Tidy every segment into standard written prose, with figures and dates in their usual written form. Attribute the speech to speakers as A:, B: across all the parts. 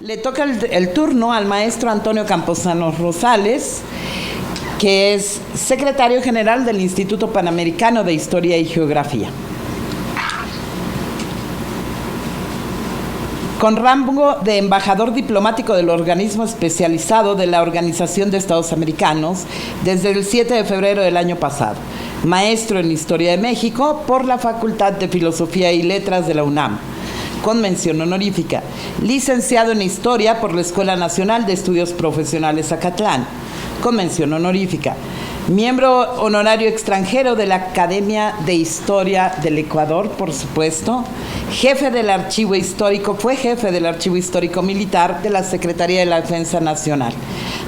A: Le toca el turno al maestro Antonio Camposano Rosales, que es secretario general del Instituto Panamericano de Historia y Geografía. Con rango de embajador diplomático del organismo especializado de la Organización de Estados Americanos desde el 7 de febrero del año pasado. Maestro en Historia de México por la Facultad de Filosofía y Letras de la UNAM. Con mención honorífica. Licenciado en Historia por la Escuela Nacional de Estudios Profesionales Zacatlán. Con mención honorífica. Miembro honorario extranjero de la Academia de Historia del Ecuador, por supuesto. Jefe del Archivo Histórico, fue jefe del Archivo Histórico Militar de la Secretaría de la Defensa Nacional.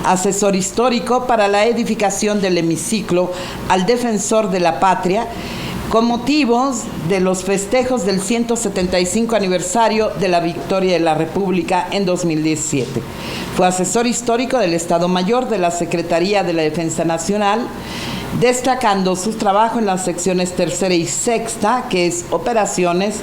A: Asesor histórico para la edificación del hemiciclo al Defensor de la Patria, con motivos de los festejos del 175 aniversario de la victoria de la República en 2017. Fue asesor histórico del Estado Mayor de la Secretaría de la Defensa Nacional, destacando su trabajo en las secciones tercera y sexta, que es Operaciones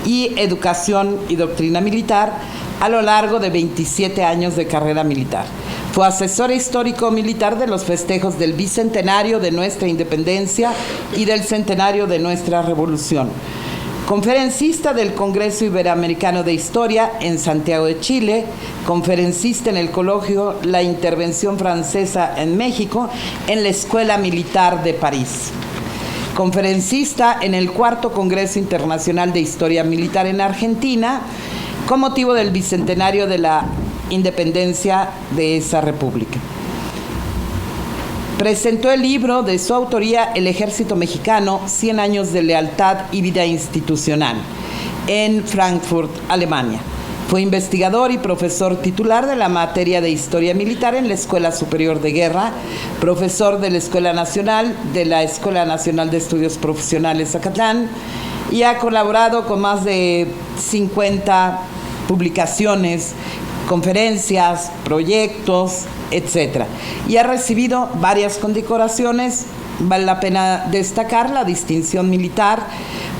A: y Educación y Doctrina Militar, a lo largo de 27 años de carrera militar. Fue asesor histórico militar de los festejos del bicentenario de nuestra independencia y del centenario de nuestra revolución. Conferencista del Congreso Iberoamericano de Historia en Santiago de Chile, conferencista en el coloquio La Intervención Francesa en México en la Escuela Militar de París. Conferencista en el cuarto Congreso Internacional de Historia Militar en Argentina, con motivo del bicentenario de la independencia de esa república. Presentó el libro de su autoría El Ejército Mexicano, 100 años de lealtad y vida institucional, en Frankfurt, Alemania. Fue investigador y profesor titular de la materia de Historia Militar en la Escuela Superior de Guerra, profesor de la Escuela Nacional de Estudios Profesionales Zacatlán, y ha colaborado con más de 50 publicaciones, conferencias, proyectos, etc. Y ha recibido varias condecoraciones. Vale la pena destacar la distinción militar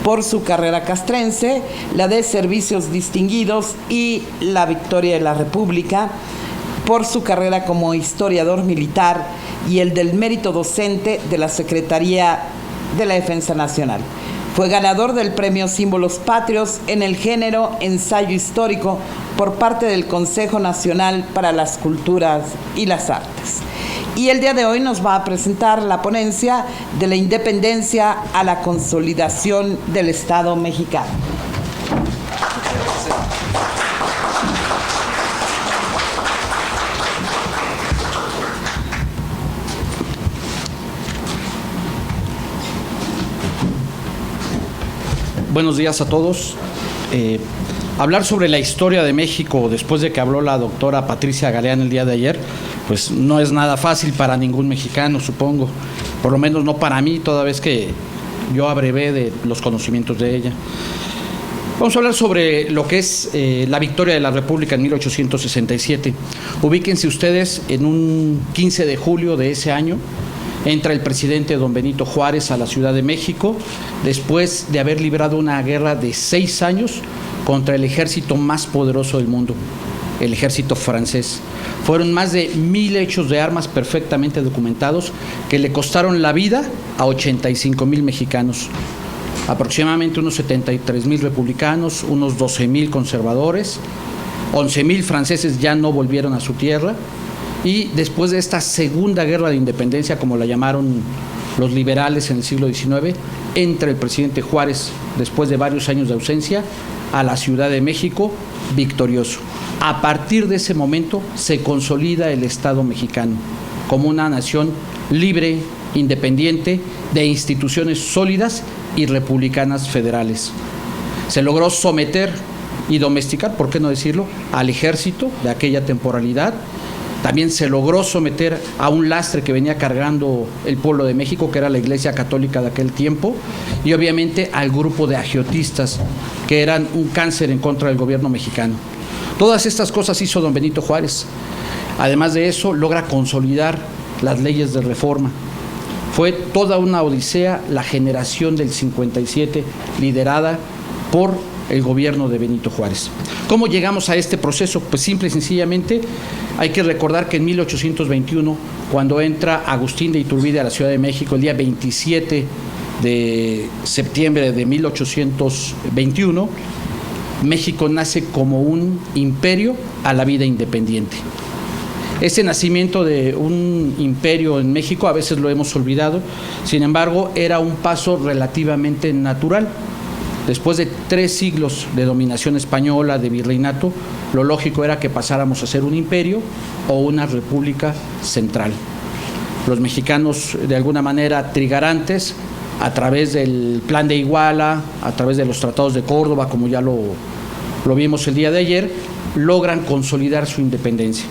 A: por su carrera castrense, la de servicios distinguidos y la Victoria de la República por su carrera como historiador militar y el del mérito docente de la Secretaría de la Defensa Nacional. Fue ganador del premio Símbolos Patrios en el género Ensayo Histórico por parte del Consejo Nacional para las Culturas y las Artes. Y el día de hoy nos va a presentar la ponencia de la independencia a la consolidación del Estado mexicano.
B: Buenos días a todos. Hablar sobre la historia de México después de que habló la doctora Patricia Galeán el día de ayer, pues no es nada fácil para ningún mexicano, supongo. Por lo menos no para mí, toda vez que yo abrevé de los conocimientos de ella. Vamos a hablar sobre lo que es la victoria de la República en 1867. Ubíquense ustedes, en un 15 de julio de ese año, entra el presidente don Benito Juárez a la Ciudad de México, después de haber librado una guerra de 6 años contra el ejército más poderoso del mundo, el ejército francés. Fueron más de 1000 hechos de armas perfectamente documentados que le costaron la vida a 85,000 mexicanos, aproximadamente unos 73,000 republicanos, unos 12,000 conservadores, 11,000 franceses ya no volvieron a su tierra. Y después de esta segunda guerra de independencia, como la llamaron los liberales en el siglo XIX, entra el presidente Juárez, después de varios años de ausencia, a la Ciudad de México victorioso. A partir de ese momento se consolida el Estado mexicano como una nación libre, independiente, de instituciones sólidas y republicanas federales. Se logró someter y domesticar, ¿por qué no decirlo?, al ejército de aquella temporalidad. También se logró someter a un lastre que venía cargando el pueblo de México, que era la Iglesia Católica de aquel tiempo, y obviamente al grupo de agiotistas, que eran un cáncer en contra del gobierno mexicano. Todas estas cosas hizo don Benito Juárez. Además de eso, logra consolidar las leyes de reforma. Fue toda una odisea la generación del 57, liderada por el gobierno de Benito Juárez. ¿Cómo llegamos a este proceso? Pues simple y sencillamente hay que recordar que en 1821, cuando entra Agustín de Iturbide a la Ciudad de México, el día 27 de septiembre de 1821, México nace como un imperio a la vida independiente. Ese nacimiento de un imperio en México a veces lo hemos olvidado, sin embargo era un paso relativamente natural. Después de 3 siglos de dominación española, de virreinato, lo lógico era que pasáramos a ser un imperio o una república central. Los mexicanos, de alguna manera trigarantes, a través del Plan de Iguala, a través de los tratados de Córdoba, como ya lo vimos el día de ayer, logran consolidar su independencia.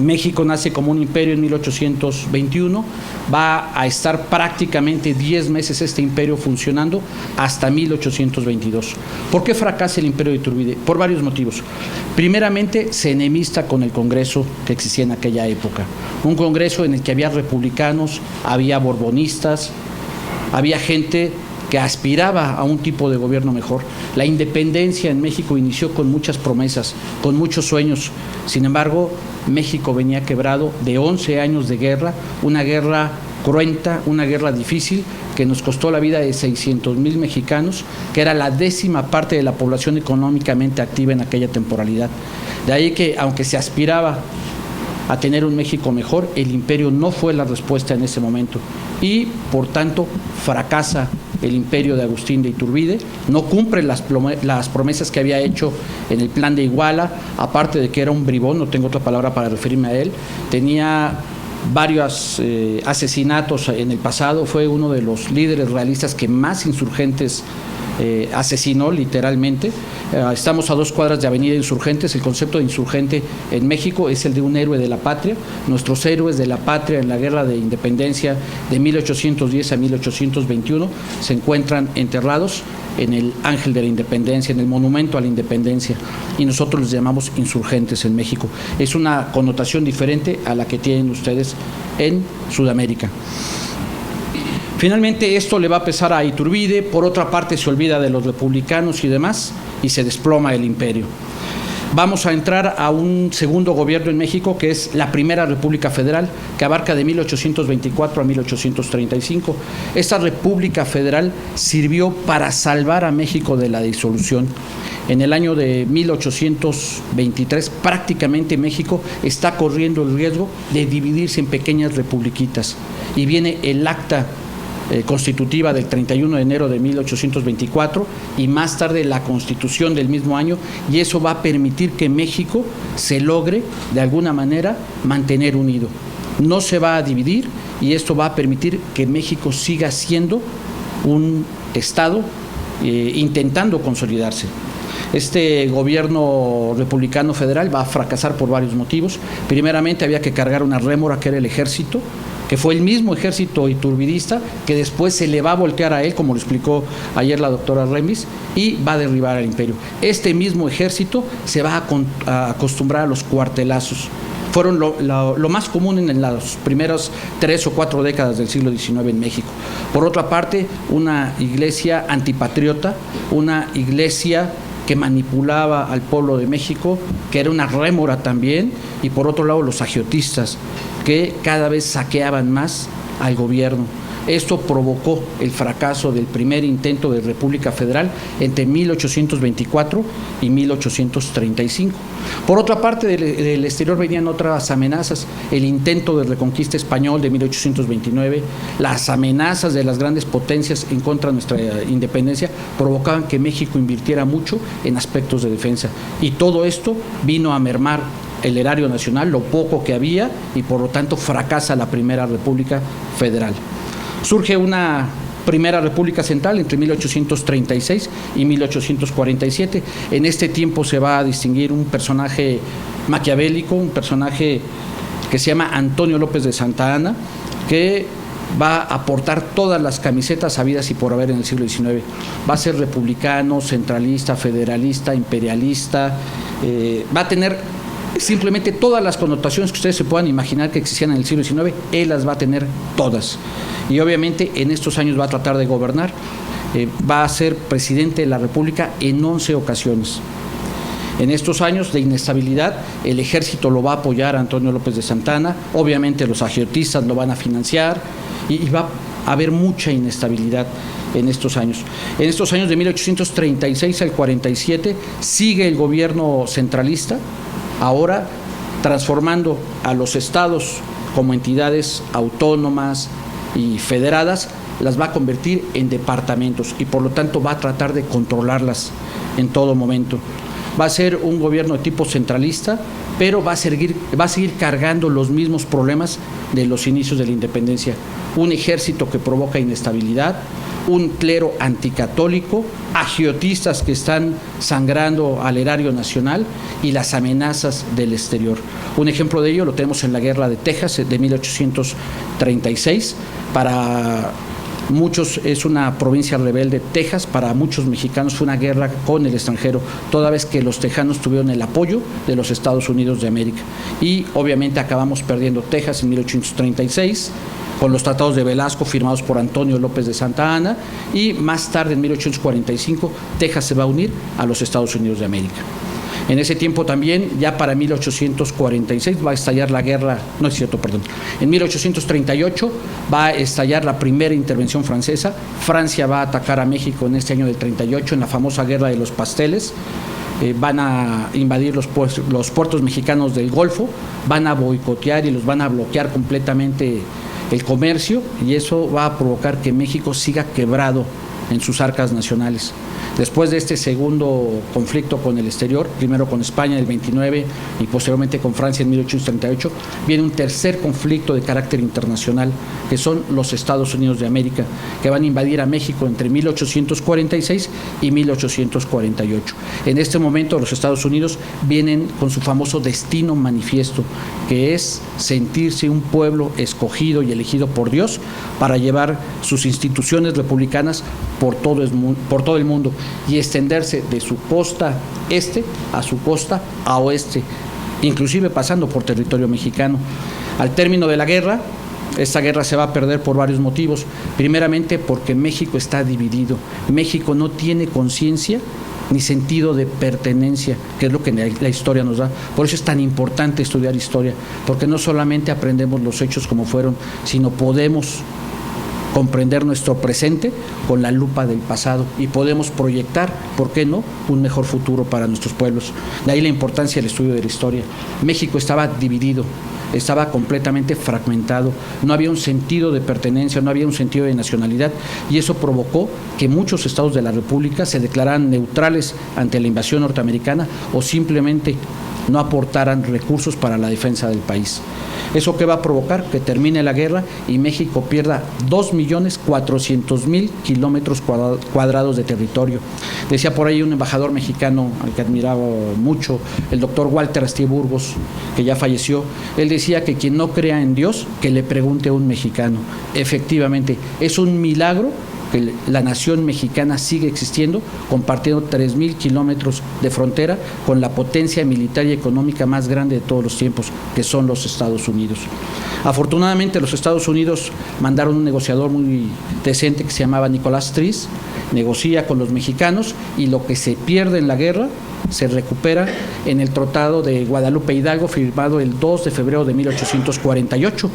B: México nace como un imperio en 1821, va a estar prácticamente 10 meses este imperio funcionando hasta 1822. ¿Por qué fracasa el imperio de Iturbide? Por varios motivos. Primeramente, se enemista con el Congreso que existía en aquella época. Un Congreso en el que había republicanos, había borbonistas, había gente que aspiraba a un tipo de gobierno mejor. La independencia en México inició con muchas promesas, con muchos sueños. Sin embargo, México venía quebrado de 11 años de guerra, una guerra cruenta, una guerra difícil que nos costó la vida de 600,000 mexicanos, que era la 10ª parte de la población económicamente activa en aquella temporalidad. De ahí que, aunque se aspiraba a tener un México mejor, el imperio no fue la respuesta en ese momento y, por tanto, fracasa el imperio de Agustín de Iturbide, no cumple las promesas que había hecho en el Plan de Iguala, aparte de que era un bribón, no tengo otra palabra para referirme a él, tenía varios asesinatos en el pasado, fue uno de los líderes realistas que más insurgentes asesinó literalmente. Estamos a 2 cuadras de Avenida Insurgentes. El concepto de insurgente en México es el de un héroe de la patria. Nuestros héroes de la patria en la guerra de independencia de 1810 a 1821 se encuentran enterrados en el Ángel de la Independencia, en el Monumento a la Independencia, y nosotros les llamamos insurgentes en México. Es una connotación diferente a la que tienen ustedes en Sudamérica. Finalmente esto le va a pesar a Iturbide, por otra parte se olvida de los republicanos y demás, y se desploma el imperio. Vamos a entrar a un segundo gobierno en México, que es la Primera República Federal, que abarca de 1824 a 1835. Esta República Federal sirvió para salvar a México de la disolución. En el año de 1823, prácticamente México está corriendo el riesgo de dividirse en pequeñas republiquitas. Y viene el acta constitutiva del 31 de enero de 1824 y más tarde la Constitución del mismo año, y eso va a permitir que México se logre de alguna manera mantener unido. No se va a dividir y esto va a permitir que México siga siendo un Estado intentando consolidarse. Este gobierno republicano federal va a fracasar por varios motivos. Primeramente, había que cargar una rémora que era el ejército, que fue el mismo ejército iturbidista, que después se le va a voltear a él, como lo explicó ayer la doctora Remis, y va a derribar al imperio. Este mismo ejército se va a acostumbrar a los cuartelazos. Fueron lo más común en las primeras 3 o 4 décadas del siglo XIX en México. Por otra parte, una iglesia antipatriota, una iglesia que manipulaba al pueblo de México, que era una rémora también, y por otro lado los agiotistas, que cada vez saqueaban más al gobierno. Esto provocó el fracaso del primer intento de República Federal entre 1824 y 1835. Por otra parte, del exterior venían otras amenazas, el intento de reconquista español de 1829, las amenazas de las grandes potencias en contra de nuestra independencia provocaban que México invirtiera mucho en aspectos de defensa, y todo esto vino a mermar el erario nacional, lo poco que había, y por lo tanto fracasa la Primera República Federal. Surge una Primera República Central entre 1836 y 1847. En este tiempo se va a distinguir un personaje maquiavélico, un personaje que se llama Antonio López de Santa Anna, que va a portar todas las camisetas habidas y por haber en el siglo XIX. Va a ser republicano, centralista, federalista, imperialista, va a tener simplemente todas las connotaciones que ustedes se puedan imaginar que existían en el siglo XIX, él las va a tener todas. Y obviamente en estos años va a tratar de gobernar. va a ser presidente de la República en 11 ocasiones. En estos años de inestabilidad, el ejército lo va a apoyar a Antonio López de Santa Anna, obviamente los agiotistas lo van a financiar y va a haber mucha inestabilidad en estos años. En estos años de 1836 al 47 sigue el gobierno centralista, ahora transformando a los estados como entidades autónomas y federadas, las va a convertir en departamentos y por lo tanto va a tratar de controlarlas en todo momento. Va a ser un gobierno de tipo centralista, pero va a seguir cargando los mismos problemas de los inicios de la independencia. Un ejército que provoca inestabilidad, un clero anticatólico, agiotistas que están sangrando al erario nacional y las amenazas del exterior. Un ejemplo de ello lo tenemos en la Guerra de Texas de 1836. Para muchos es una provincia rebelde. Texas, para muchos mexicanos, fue una guerra con el extranjero, toda vez que los tejanos tuvieron el apoyo de los Estados Unidos de América. Y obviamente acabamos perdiendo Texas en 1836, con los tratados de Velasco firmados por Antonio López de Santa Anna, y más tarde, en 1845, Texas se va a unir a los Estados Unidos de América. En ese tiempo también, ya para 1846, va a estallar la guerra, no es cierto, perdón, en 1838 va a estallar la primera intervención francesa. Francia va a atacar a México en este año del 38, en la famosa Guerra de los Pasteles. Van a invadir los puertos mexicanos del Golfo, van a boicotear y los van a bloquear completamente el comercio, y eso va a provocar que México siga quebrado en sus arcas nacionales. Después de este segundo conflicto con el exterior, primero con España en el 29 y posteriormente con Francia en 1838, viene un tercer conflicto de carácter internacional, que son los Estados Unidos de América, que van a invadir a México entre 1846 y 1848. En este momento los Estados Unidos vienen con su famoso destino manifiesto, que es sentirse un pueblo escogido y elegido por Dios para llevar sus instituciones republicanas por todo el mundo y extenderse de su costa este a su costa a oeste, inclusive pasando por territorio mexicano. Al término de la guerra, esta guerra se va a perder por varios motivos. Primeramente, porque México está dividido. México no tiene conciencia ni sentido de pertenencia, que es lo que la historia nos da. Por eso es tan importante estudiar historia, porque no solamente aprendemos los hechos como fueron, sino podemos comprender nuestro presente con la lupa del pasado y podemos proyectar, ¿por qué no?, un mejor futuro para nuestros pueblos. De ahí la importancia del estudio de la historia. México estaba dividido, estaba completamente fragmentado, no había un sentido de pertenencia, no había un sentido de nacionalidad, y eso provocó que muchos estados de la República se declararan neutrales ante la invasión norteamericana o simplemente no aportaran recursos para la defensa del país. ¿Eso qué va a provocar? Que termine la guerra y México pierda 2.400.000 kilómetros cuadrados de territorio. Decía por ahí un embajador mexicano al que admiraba mucho, el doctor Walter Asti Burgos, que ya falleció. Él decía que quien no crea en Dios, que le pregunte a un mexicano. Efectivamente, es un milagro que la nación mexicana sigue existiendo, compartiendo 3.000 kilómetros de frontera con la potencia militar y económica más grande de todos los tiempos, que son los Estados Unidos. Afortunadamente, los Estados Unidos mandaron un negociador muy decente que se llamaba Nicolás Tris, negocia con los mexicanos y lo que se pierde en la guerra se recupera en el Tratado de Guadalupe Hidalgo, firmado el 2 de febrero de 1848.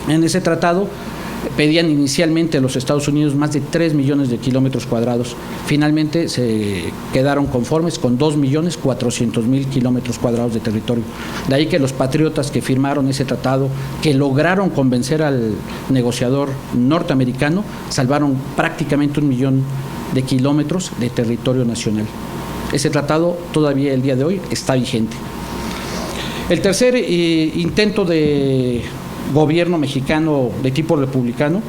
B: En ese tratado pedían inicialmente los Estados Unidos más de 3 millones de kilómetros cuadrados. Finalmente se quedaron conformes con 2.400.000 kilómetros cuadrados de territorio. De ahí que los patriotas que firmaron ese tratado, que lograron convencer al negociador norteamericano, salvaron prácticamente 1 millón de kilómetros de territorio nacional. Ese tratado todavía el día de hoy está vigente. El tercer intento de gobierno mexicano de tipo republicano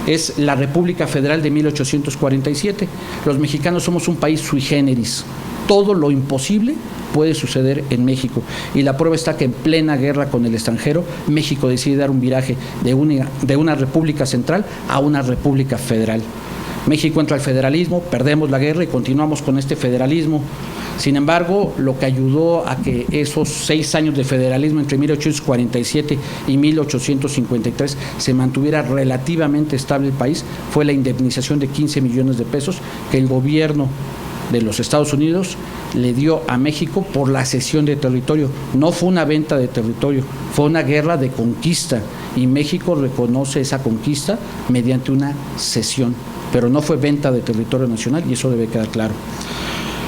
B: es la República Federal de 1847. Los mexicanos somos un país sui generis. Todo lo imposible puede suceder en México, y la prueba está que en plena guerra con el extranjero, México decide dar un viraje de una república central a una república federal. México entra al federalismo, perdemos la guerra y continuamos con este federalismo. Sin embargo, lo que ayudó a que esos 6 años de federalismo entre 1847 y 1853 se mantuviera relativamente estable el país fue la indemnización de 15 millones de pesos que el gobierno de los Estados Unidos le dio a México por la cesión de territorio. No fue una venta de territorio, fue una guerra de conquista y México reconoce esa conquista mediante una cesión, pero no fue venta de territorio nacional y eso debe quedar claro.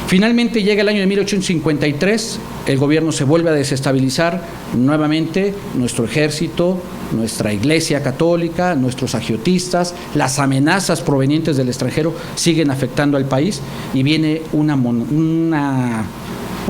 B: Finalmente llega el año de 1853, el gobierno se vuelve a desestabilizar, nuevamente nuestro ejército, nuestra iglesia católica, nuestros agiotistas, las amenazas provenientes del extranjero siguen afectando al país y viene un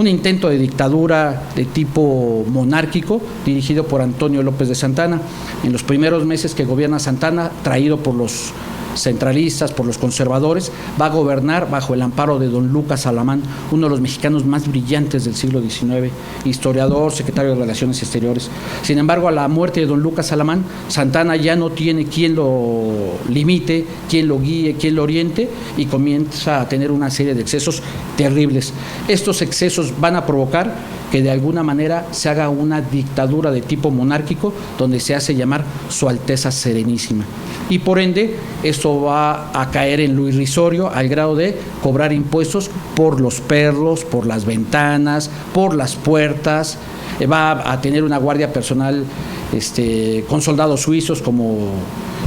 B: intento de dictadura de tipo monárquico dirigido por Antonio López de Santana. En los primeros meses que gobierna Santana, traído por los centralistas, por los conservadores, va a gobernar bajo el amparo de don Lucas Alamán, uno de los mexicanos más brillantes del siglo XIX, historiador, secretario de Relaciones Exteriores. Sin embargo, a la muerte de don Lucas Alamán, Santana ya no tiene quien lo limite, quien lo guíe, quien lo oriente y comienza a tener una serie de excesos terribles. Estos excesos van a provocar que de alguna manera se haga una dictadura de tipo monárquico donde se hace llamar Su Alteza Serenísima. Y por ende, esto va a caer en lo irrisorio al grado de cobrar impuestos por los perros, por las ventanas, por las puertas. Va a tener una guardia personal con soldados suizos como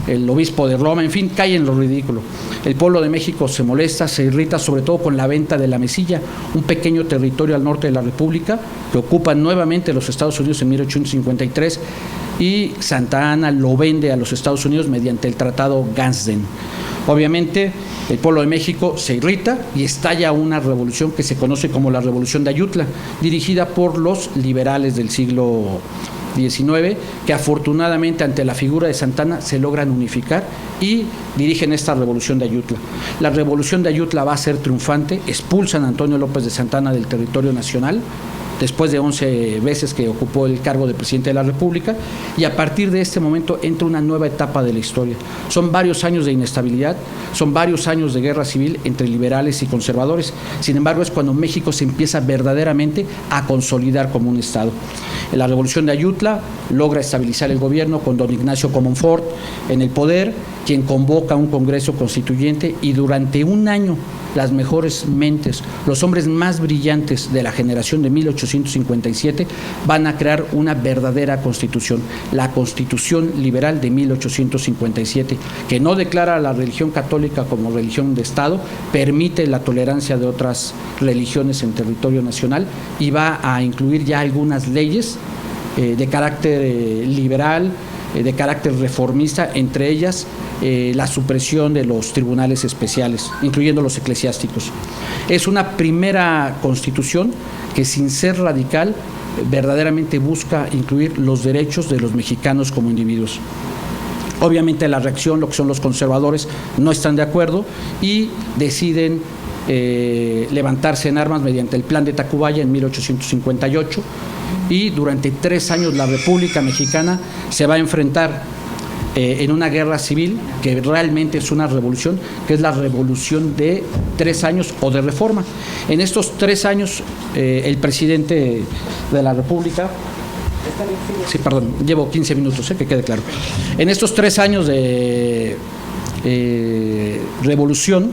B: el obispo de Roma, en fin, cae en lo ridículo. El pueblo de México se molesta, se irrita sobre todo con la venta de la Mesilla, un pequeño territorio al norte de la República que ocupan nuevamente los Estados Unidos en 1853 y Santa Anna lo vende a los Estados Unidos mediante el Tratado Gadsden. Obviamente el pueblo de México se irrita y estalla una revolución que se conoce como la Revolución de Ayutla, dirigida por los liberales del siglo XIX, que afortunadamente ante la figura de Santana se logran unificar y dirigen esta revolución de Ayutla. La revolución de Ayutla va a ser triunfante, expulsan a Antonio López de Santana del territorio nacional, después de 11 veces que ocupó el cargo de presidente de la República, y a partir de este momento entra una nueva etapa de la historia. Son varios años de inestabilidad, son varios años de guerra civil entre liberales y conservadores. Sin embargo, es cuando México se empieza verdaderamente a consolidar como un Estado. En la Revolución de Ayutla logra estabilizar el gobierno con don Ignacio Comonfort en el poder, quien convoca un Congreso Constituyente y durante un año las mejores mentes, los hombres más brillantes de la generación de 1857 van a crear una verdadera constitución, la Constitución Liberal de 1857, que no declara a la religión católica como religión de Estado, permite la tolerancia de otras religiones en territorio nacional y va a incluir ya algunas leyes de carácter liberal, de carácter reformista, entre ellas la supresión de los tribunales especiales, incluyendo los eclesiásticos. Es una primera constitución que, sin ser radical, verdaderamente busca incluir los derechos de los mexicanos como individuos. Obviamente la reacción, lo que son los conservadores, no están de acuerdo y deciden levantarse en armas mediante el Plan de Tacubaya en 1858, y durante 3 años la República Mexicana se va a enfrentar en una guerra civil que realmente es una revolución, que es la revolución de 3 años o de reforma. En estos 3 años el presidente de la República, sí, perdón, llevo 15 minutos, que quede claro. En estos 3 años de revolución,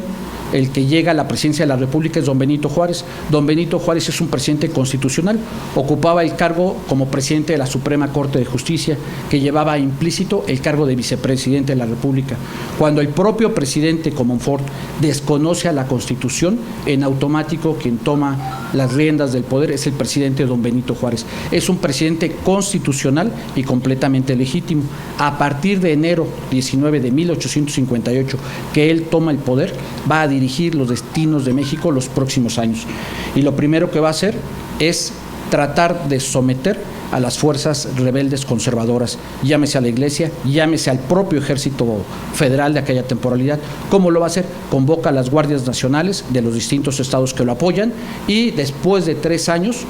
B: el que llega a la presidencia de la República es don Benito Juárez. Don Benito Juárez es un presidente constitucional, ocupaba el cargo como presidente de la Suprema Corte de Justicia, que llevaba implícito el cargo de vicepresidente de la República. Cuando el propio presidente Comonfort desconoce a la Constitución, en automático quien toma las riendas del poder es el presidente don Benito Juárez. Es un presidente constitucional y completamente legítimo. A partir de enero 19 de 1858, que él toma el poder, va a dirigir los destinos de México los próximos años. Y lo primero que va a hacer es tratar de someter a las fuerzas rebeldes conservadoras, llámese a la Iglesia, llámese al propio Ejército Federal de aquella temporalidad. ¿Cómo lo va a hacer? Convoca a las guardias nacionales de los distintos estados que lo apoyan y después de 3 años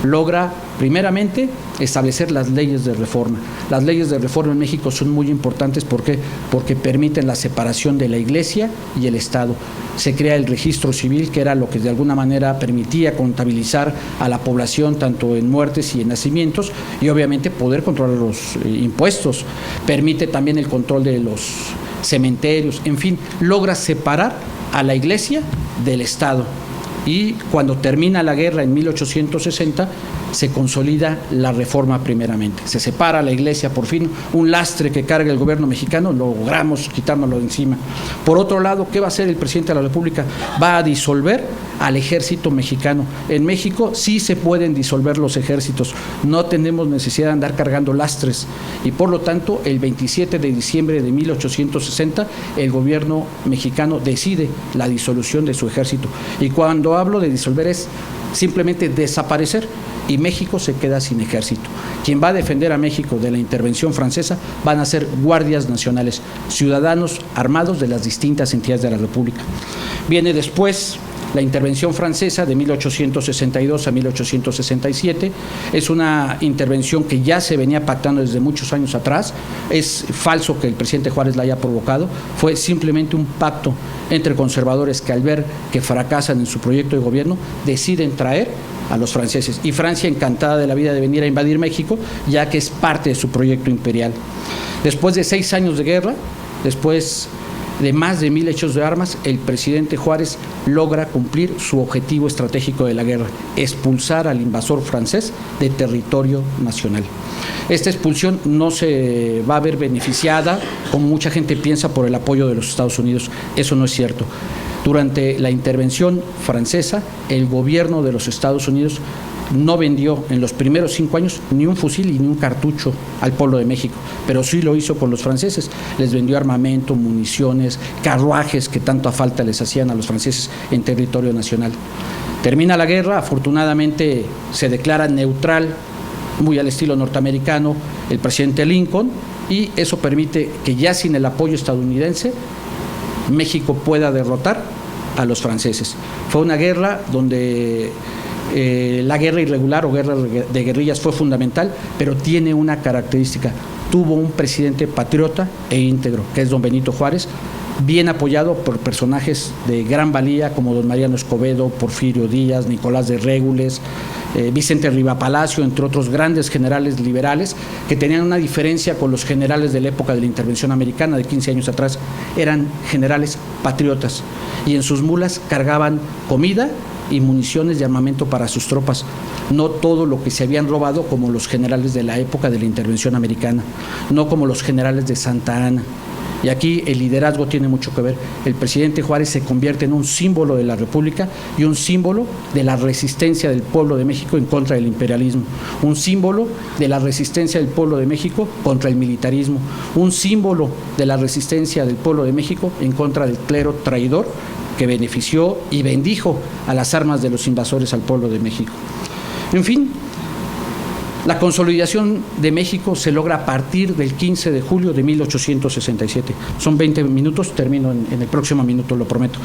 B: logra primeramente establecer las leyes de reforma. Las leyes de reforma en México son muy importantes porque permiten la separación de la Iglesia y el Estado. Se crea el registro civil, que era lo que de alguna manera permitía contabilizar a la población tanto en muertes y en nacimientos, y obviamente poder controlar los impuestos. Permite también el control de los cementerios, en fin, logra separar a la Iglesia del Estado. Y cuando termina la guerra en 1860, se consolida la reforma primeramente. Se separa la Iglesia por fin, un lastre que carga el gobierno mexicano, logramos quitárnoslo de encima. Por otro lado, ¿qué va a hacer el presidente de la República? Va a disolver al ejército mexicano. En México sí se pueden disolver los ejércitos, no tenemos necesidad de andar cargando lastres, y por lo tanto el 27 de diciembre de 1860 el gobierno mexicano decide la disolución de su ejército. Y cuando hablo de disolver es simplemente desaparecer, y México se queda sin ejército. Quien va a defender a México de la intervención francesa van a ser guardias nacionales, ciudadanos armados de las distintas entidades de la República. Viene después la intervención francesa de 1862 a 1867, es una intervención que ya se venía pactando desde muchos años atrás. Es falso que el presidente Juárez la haya provocado, fue simplemente un pacto entre conservadores que al ver que fracasan en su proyecto de gobierno deciden traer a los franceses, y Francia encantada de la vida de venir a invadir México, ya que es parte de su proyecto imperial. Después de 6 años de guerra, después de más de 1000 hechos de armas, el presidente Juárez logra cumplir su objetivo estratégico de la guerra: expulsar al invasor francés de territorio nacional. Esta expulsión no se va a ver beneficiada, como mucha gente piensa, por el apoyo de los Estados Unidos. Eso no es cierto. Durante la intervención francesa, el gobierno de los Estados Unidos no vendió en los primeros 5 años ni un fusil y ni un cartucho al pueblo de México, pero sí lo hizo con los franceses. Les vendió armamento, municiones, carruajes que tanta falta les hacían a los franceses en territorio nacional. Termina la guerra, afortunadamente se declara neutral, muy al estilo norteamericano, el presidente Lincoln, y eso permite que ya sin el apoyo estadounidense México pueda derrotar a los franceses. Fue una guerra donde la guerra irregular o guerra de guerrillas fue fundamental, pero tiene una característica: tuvo un presidente patriota e íntegro, que es don Benito Juárez, bien apoyado por personajes de gran valía como don Mariano Escobedo, Porfirio Díaz, Nicolás de Régules, Vicente Rivapalacio, entre otros grandes generales liberales que tenían una diferencia con los generales de la época de la intervención americana de 15 años atrás. Eran generales patriotas y en sus mulas cargaban comida y municiones de armamento para sus tropas, no todo lo que se habían robado como los generales de la época de la intervención americana, no como los generales de Santa Ana. Y aquí el liderazgo tiene mucho que ver. El presidente Juárez se convierte en un símbolo de la República y un símbolo de la resistencia del pueblo de México en contra del imperialismo, un símbolo de la resistencia del pueblo de México contra el militarismo, un símbolo de la resistencia del pueblo de México en contra del clero traidor que benefició y bendijo a las armas de los invasores al pueblo de México. En fin, la consolidación de México se logra a partir del 15 de julio de 1867. Son 20 minutos, termino en el próximo minuto, lo prometo.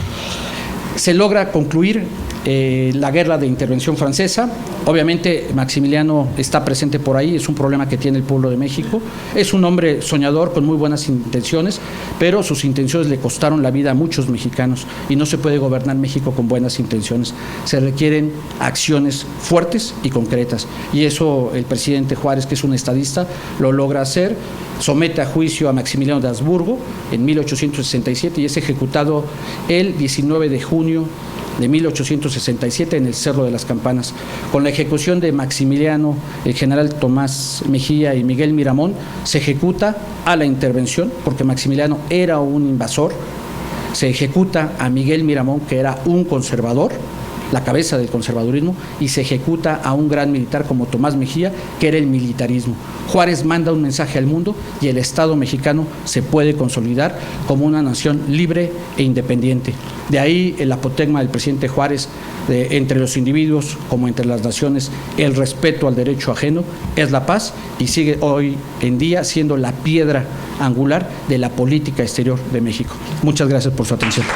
B: Se logra concluir la guerra de intervención francesa. Obviamente Maximiliano está presente por ahí, es un problema que tiene el pueblo de México. Es un hombre soñador con muy buenas intenciones, pero sus intenciones le costaron la vida a muchos mexicanos y no se puede gobernar México con buenas intenciones. Se requieren acciones fuertes y concretas, y eso el presidente Juárez, que es un estadista, lo logra hacer. Somete a juicio a Maximiliano de Habsburgo en 1867 y es ejecutado el 19 de junio de 1867 en el Cerro de las Campanas. Con la ejecución de Maximiliano, el general Tomás Mejía y Miguel Miramón, se ejecuta a la intervención, porque Maximiliano era un invasor. Se ejecuta a Miguel Miramón, que era un conservador, la cabeza del conservadurismo, y se ejecuta a un gran militar como Tomás Mejía, que era el militarismo. Juárez manda un mensaje al mundo y el Estado mexicano se puede consolidar como una nación libre e independiente. De ahí el apotegma del presidente Juárez, entre los individuos como entre las naciones, el respeto al derecho ajeno es la paz, y sigue hoy en día siendo la piedra angular de la política exterior de México. Muchas gracias por su atención.